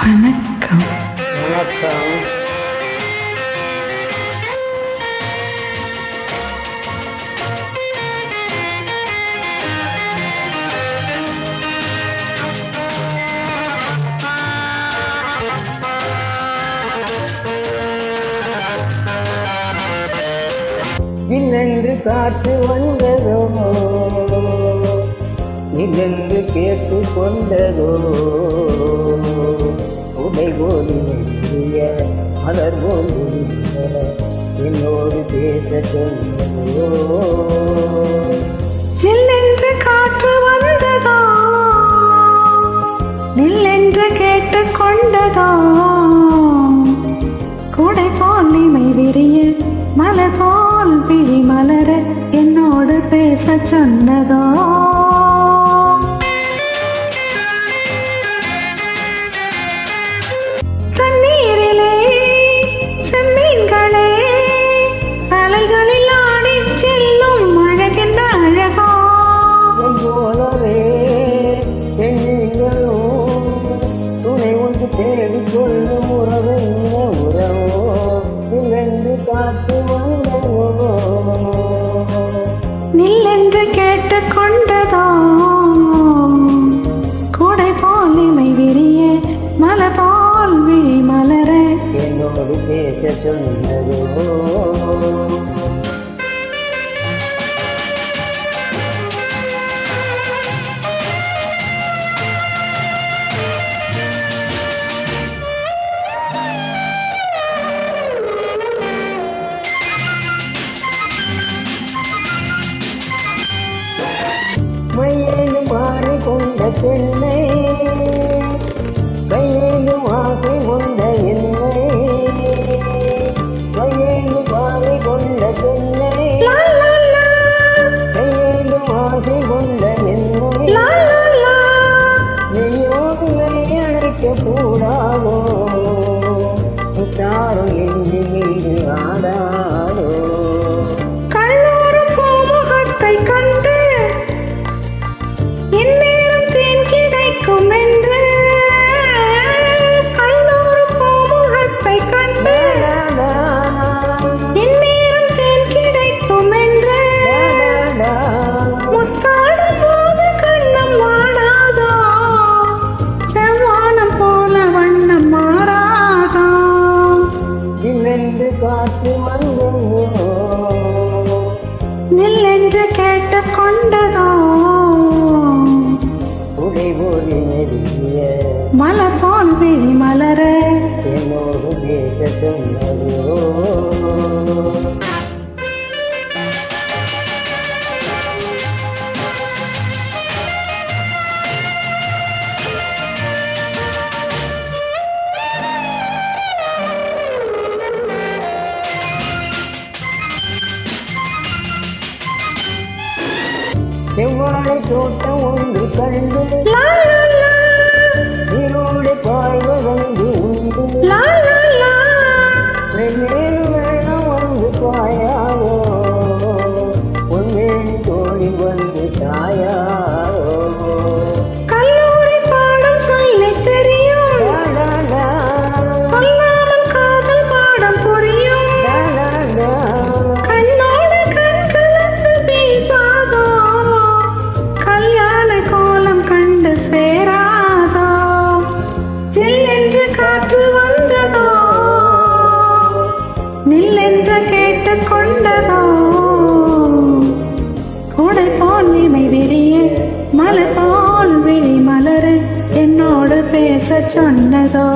வணக்கம். வணக்கம். ஜில்லென்று காற்று வந்ததோ, நில்லென்று கேட்டு கொண்டதோ, உடை போலி மலர் போலி என்னோடு பேச சொன்னதோ. ஜில்லென்று காற்று வந்ததோ, நில்லென்று கேட்டு கொண்டதோ, கூடை போல் இமை விரிய மலர் போல் விழி மலர என்னோடு பேச சொன்னதோ. தண்ணீரிலே செம்மீன்களே அலைகளில் ஆடி செல்லும் அழகென்ன அழகோ, என் போலவே பெண்களும் துணை ஒன்று தேடிக்கொள்ளும் உறவென்ன உறவோ. நில்லென்று காத்து வந்ததோ, நில்லென்று கேட்டு கொண்டதோ, கூடை போல் இமை விரிய மலர் போல் விழி மலர என்னோடு பேச சொன்னதோ. மையேனும் மாறி கொண்ட பெண்ணை, கையேனும் ஆசை கொண்ட என்னை, மையேனும் மாறி கொண்ட பெண்ணை, கையேனும் ஆசை கொண்ட என்னை, நீயோடு அழைக்க கூடாதோ, தாரும் என்று மீது ஆடாதோ. கல்லூரும் பூமுகத்தை கண்டு எந்நேரம் தேன் கிடைக்கும் என்று, கல்லூரும் பூமுகத்தை கண்டு எந்நேரம் தேன் கிடைக்கும் என்று, முத்தாடும் போது கண்ணம் வாடாதோ, செவ்வானம் போல வண்ணம் மாறாதோ. ஜில்லென்று காற்று வந்ததோ, நில்லென்று கேட்டு கொண்டதோ, உடை போலி நெருங்கிய மலர் போல் விழி மலர என்னோடு பேச சொன்னதோ. செவ்வாழை தோட்டம் ஒன்று கண்டு நீரோடு பாய்வதொன்று உண்டு, மேலும் வெள்ளம் வந்து பாயாவோ, பொன்மேனி தோழி வந்து சாயாவோ. கல்லூரி பாடம் சொல்ல தெரியும், சொல்லாமல் காதல் பாடம் புரியும், கண்ணோடு கண் கலந்து பேசாதோ, கல்யாண கோலம் கண்டு சேராதோ. ஜில்லென்று காற்று வந்ததோ, நில்லென்று கேட்டு கொண்டதோ, கூடை போல் இமை விரிய மலர் போல் விழி மலர என்னோடு பேச சொன்னதோ.